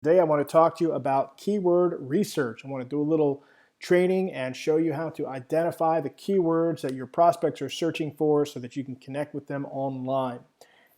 Today I want to talk to you about keyword research. I want to do a little training and show you how to identify the keywords that your prospects are searching for so that you can connect with them online.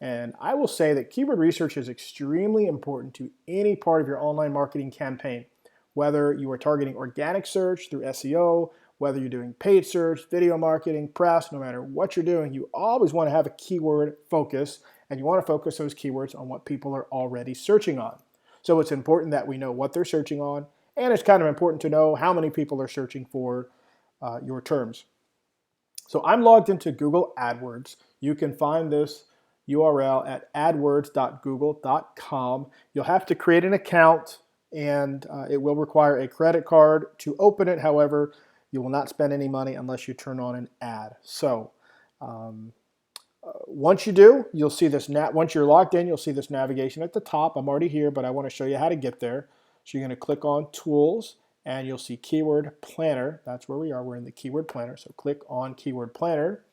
And I will say that keyword research is extremely important to any part of your online marketing campaign, whether you are targeting organic search through SEO, whether you're doing paid search, video marketing, press, no matter what you're doing, you always want to have a keyword focus, and you want to focus those keywords on what people are already searching on. So it's important that we know what they're searching on, and it's kind of important to know how many people are searching for your terms. So I'm logged into Google AdWords. You can find this URL at adwords.google.com. You'll have to create an account, and it will require a credit card to open it. However, you will not spend any money unless you turn on an ad. So once you do, you'll see this. Once you're logged in, you'll see this navigation at the top. I'm already here, but I want to show you how to get there. So you're going to click on Tools, and you'll see Keyword Planner. That's where we are. We're in the Keyword Planner. So click on Keyword Planner,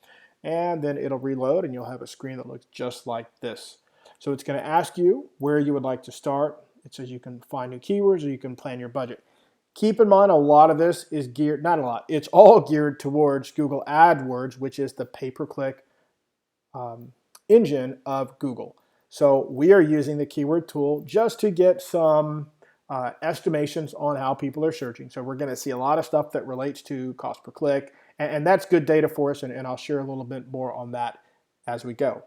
and then it'll reload, and you'll have a screen that looks just like this. So it's going to ask you where you would like to start. It says you can find new keywords or you can plan your budget. Keep in mind, a lot of this is geared, not a lot, it's all geared towards Google AdWords, which is the pay-per-click engine of Google. So we are using the keyword tool just to get some estimations on how people are searching. So we're going to see a lot of stuff that relates to cost per click, and that's good data for us, and I'll share a little bit more on that as we go.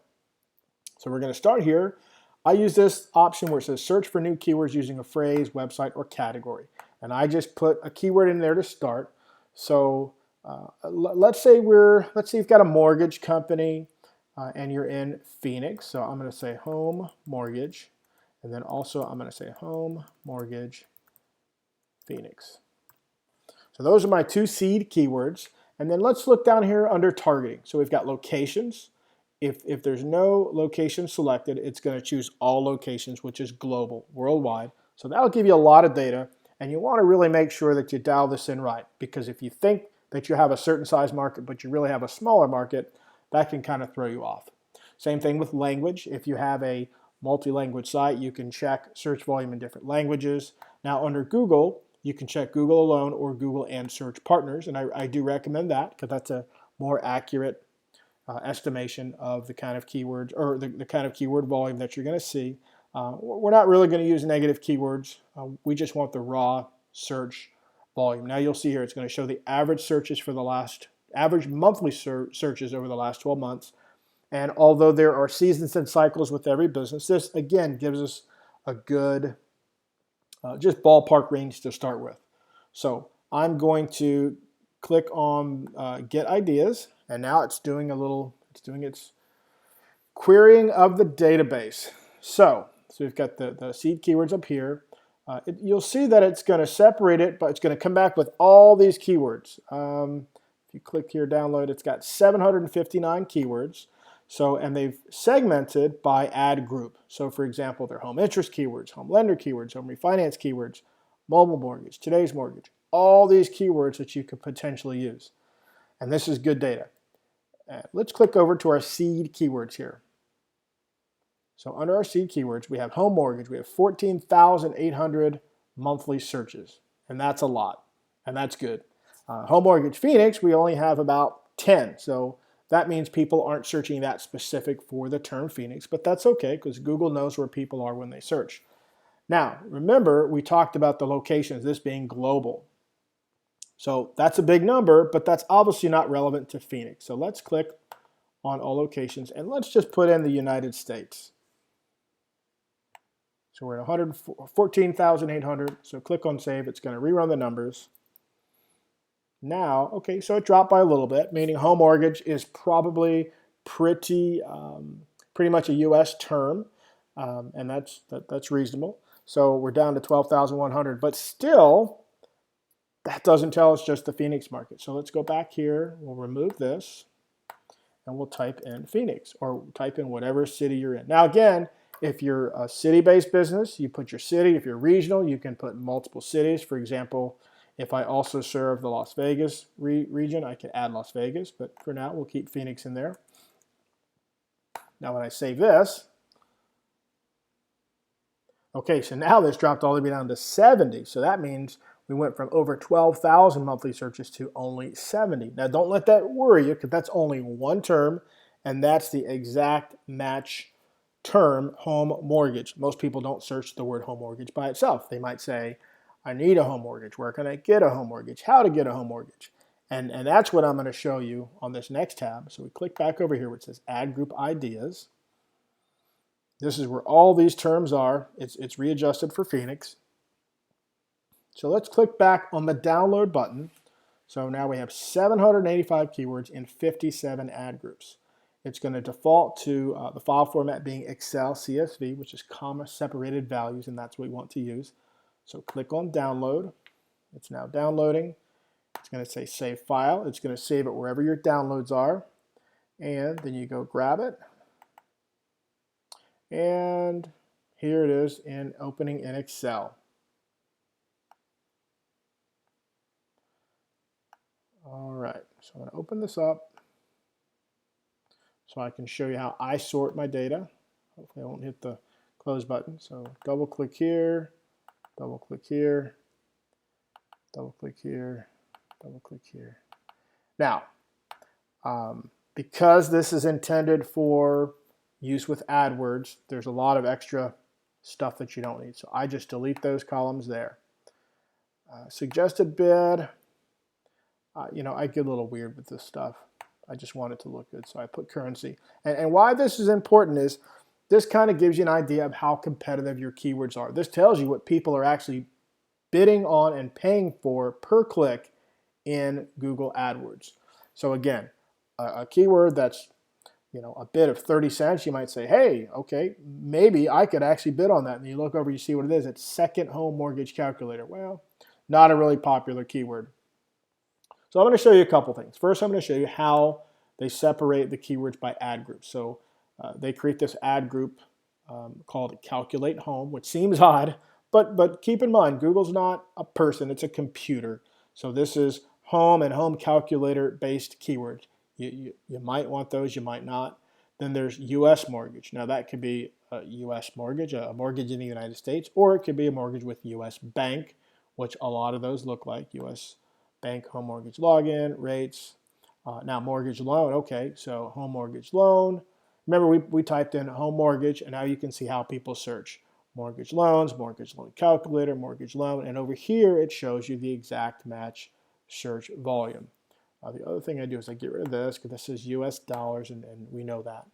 So we're going to start here. I use this option where it says search for new keywords using a phrase, website, or category. And I just put a keyword in there to start. So let's say you've got a mortgage company and you're in Phoenix. So I'm going to say home mortgage. And then also I'm going to say home mortgage Phoenix. So those are my two seed keywords. And then let's look down here under targeting. So we've got locations. If there's no location selected, it's going to choose all locations, which is global, worldwide. So that'll give you a lot of data, and you want to really make sure that you dial this in right, because if you think that you have a certain size market, but you really have a smaller market, that can kind of throw you off. Same thing with language. If you have a multi-language site, you can check search volume in different languages. Now under Google, you can check Google alone or Google and search partners, and I do recommend that because that's a more accurate estimation of the kind of keywords or the kind of keyword volume that you're going to see. We're not really going to use negative keywords. We just want the raw search volume. Now you'll see here it's going to show the average searches for the average monthly searches over the last 12 months. And although there are seasons and cycles with every business, this again gives us a good just ballpark range to start with. So I'm going to click on Get Ideas, and now it's doing its querying of the database. So we've got the seed keywords up here. You'll see that it's going to separate it, but it's going to come back with all these keywords. If you click here, download, it's got 759 keywords. So, and they've segmented by ad group. So for example, their home interest keywords, home lender keywords, home refinance keywords, mobile mortgage, today's mortgage, all these keywords that you could potentially use. And this is good data. Let's click over to our seed keywords here. So under our seed keywords, we have home mortgage. We have 14,800 monthly searches, and that's a lot, and that's good. Home mortgage Phoenix, we only have about 10. So that means people aren't searching that specific for the term Phoenix, but that's okay because Google knows where people are when they search. Now, remember, we talked about the locations, this being global. So that's a big number, but that's obviously not relevant to Phoenix. So let's click on all locations, and let's just put in the United States. So we're at 14,800. So click on Save. It's going to rerun the numbers. Now, okay, so it dropped by a little bit, meaning home mortgage is probably pretty much a U.S. term, and that's reasonable. So we're down to 12,100, but still, that doesn't tell us just the Phoenix market. So let's go back here. We'll remove this, and we'll type in Phoenix, or type in whatever city you're in. Now again, if you're a city-based business, you put your city. If you're regional, you can put multiple cities. For example, if I also serve the Las Vegas region, I can add Las Vegas, but for now, we'll keep Phoenix in there. Now, when I save this, Okay, so now this dropped all the way down to 70. So that means we went from over 12,000 monthly searches to only 70. Now don't let that worry you, because that's only one term, and that's the exact match term, home mortgage. Most people don't search the word home mortgage by itself. They might say, I need a home mortgage. Where can I get a home mortgage? How to get a home mortgage? And that's what I'm going to show you on this next tab. So we click back over here where it says Add Group Ideas. This is where all these terms are. It's readjusted for Phoenix. So let's click back on the download button. So now we have 785 keywords in 57 ad groups. It's going to default to the file format being Excel CSV, which is comma separated values, and that's what we want to use. So click on download. It's now downloading. It's going to say save file. It's going to save it wherever your downloads are. And then you go grab it. And here it is in opening in Excel. All right, so I'm going to open this up so I can show you how I sort my data. Hopefully I won't hit the close button. So double click here, double click here, double click here, double click here. Now, because this is intended for use with AdWords, there's a lot of extra stuff that you don't need. So I just delete those columns there. Suggested bid. You know, I get a little weird with this stuff. I just want it to look good, so I put currency. And why this is important is this kind of gives you an idea of how competitive your keywords are. This tells you what people are actually bidding on and paying for per click in Google AdWords. So again, a keyword that's, you know, a bid of 30 cents, you might say, hey, okay, maybe I could actually bid on that. And you look over, you see what it is. It's second home mortgage calculator. Well, not a really popular keyword. So I'm going to show you a couple things. First, I'm going to show you how they separate the keywords by ad groups. So they create this ad group called Calculate Home, which seems odd, but keep in mind, Google's not a person, it's a computer. So this is home and home calculator based keywords. You might want those, you might not. Then there's U.S. mortgage. Now that could be a U.S. mortgage, a mortgage in the United States, or it could be a mortgage with U.S. bank, which a lot of those look like U.S. bank home mortgage login, rates. Now mortgage loan, okay, so home mortgage loan. Remember we typed in home mortgage, and now you can see how people search. Mortgage loans, mortgage loan calculator, mortgage loan, and over here it shows you the exact match search volume. The other thing I do is I get rid of this because this is US dollars, and we know that.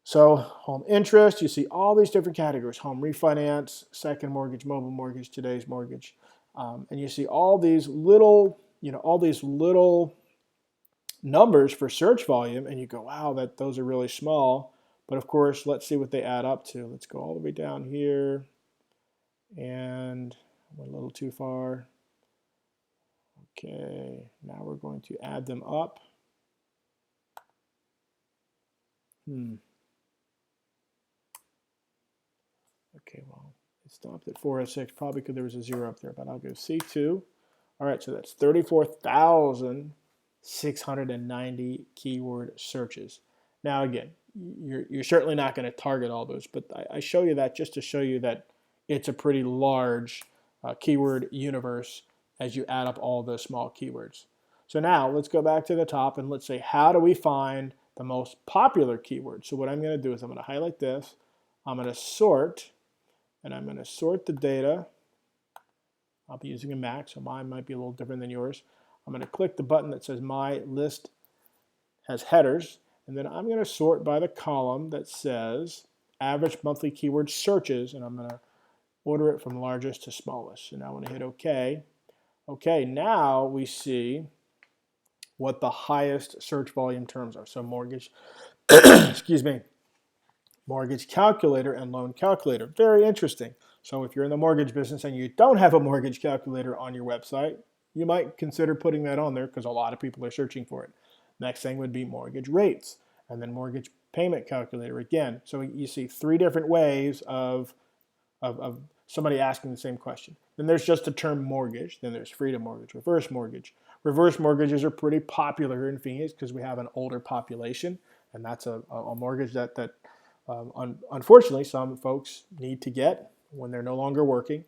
So home interest, you see all these different categories: home refinance, second mortgage, mobile mortgage, today's mortgage. And you see all these little, numbers for search volume, and you go, wow, those are really small. But of course, let's see what they add up to. Let's go all the way down here, and I went a little too far. Okay, now we're going to add them up. Okay, well, it stopped at 406, probably because there was a 0 up there, but I'll go C2. All right, so that's 34,690 keyword searches. Now again, you're certainly not going to target all those, but I show you that just to show you that it's a pretty large keyword universe as you add up all those small keywords. So now let's go back to the top and let's say, how do we find the most popular keywords? So what I'm going to do is I'm going to highlight this, I'm going to sort, and I'm going to sort the data. I'll be using a Mac, so mine might be a little different than yours. I'm going to click the button that says My List has headers, and then I'm going to sort by the column that says Average Monthly Keyword Searches, and I'm going to order it from largest to smallest. So now I'm going to hit OK. Okay, now we see what the highest search volume terms are. So mortgage, excuse me, mortgage calculator and loan calculator. Very interesting. So if you're in the mortgage business and you don't have a mortgage calculator on your website, you might consider putting that on there because a lot of people are searching for it. Next thing would be mortgage rates, and then mortgage payment calculator again. So you see 3 different ways of somebody asking the same question. Then there's just the term mortgage. Then there's freedom mortgage, reverse mortgage. Reverse mortgages are pretty popular here in Phoenix because we have an older population, and that's a mortgage that unfortunately, some folks need to get when they're no longer working.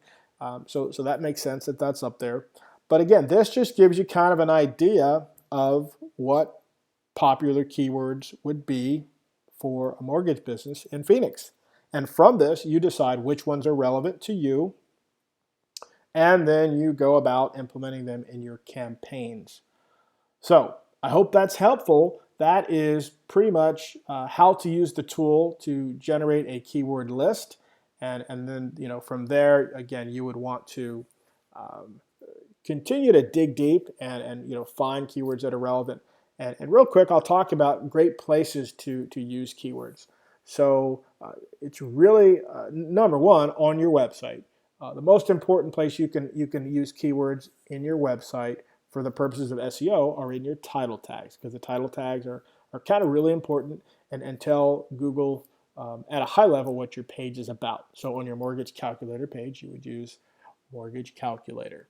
So that makes sense that that's up there. But again, this just gives you kind of an idea of what popular keywords would be for a mortgage business in Phoenix. And from this, you decide which ones are relevant to you, and then you go about implementing them in your campaigns. So I hope that's helpful. That is pretty much how to use the tool to generate a keyword list. And then, from there, again, you would want to um, continue to dig deep and find keywords that are relevant. And real quick, I'll talk about great places to use keywords. So it's really, number one, on your website. The most important place you can use keywords in your website for the purposes of SEO are in your title tags, because the title tags are kind of really important and tell Google at a high level what your page is about. So on your mortgage calculator page, you would use mortgage calculator.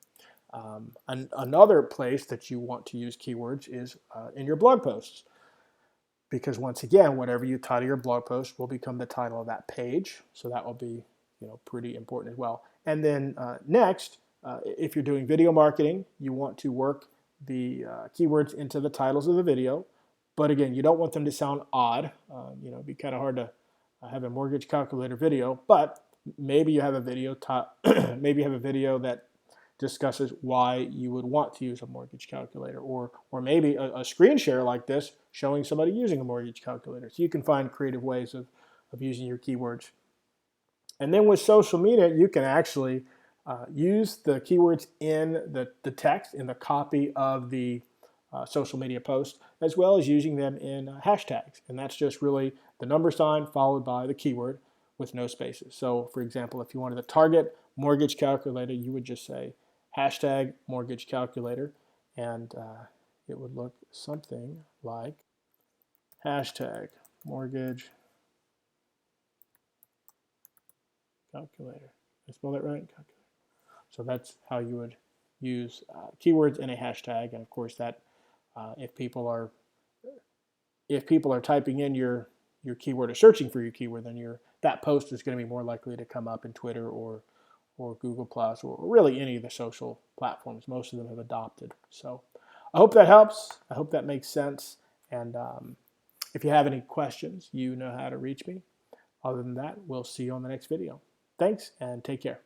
Another place that you want to use keywords is in your blog posts, because once again, whatever you title your blog post will become the title of that page. So that will be pretty important as well. And then next, if you're doing video marketing, you want to work the keywords into the titles of the video. But again, you don't want them to sound odd. It'd be kind of hard to have a mortgage calculator video, but maybe you have a video maybe you have a video that discusses why you would want to use a mortgage calculator, or maybe a screen share like this showing somebody using a mortgage calculator. So you can find creative ways of using your keywords. And then with social media, you can actually use the keywords in the text, in the copy of the social media post, as well as using them in hashtags. And that's just really the number sign followed by the keyword with no spaces. So for example, if you wanted to target mortgage calculator, you would just say hashtag mortgage calculator, and it would look something like hashtag mortgage calculator. Did I spell that right? Calculator. So that's how you would use keywords in a hashtag, and of course that if people are typing in your keyword or searching for your keyword, then that post is going to be more likely to come up in Twitter or Google Plus, or really any of the social platforms. Most of them have adopted. So I hope that helps. I hope that makes sense. And if you have any questions, you know how to reach me. Other than that, we'll see you on the next video. Thanks, and take care.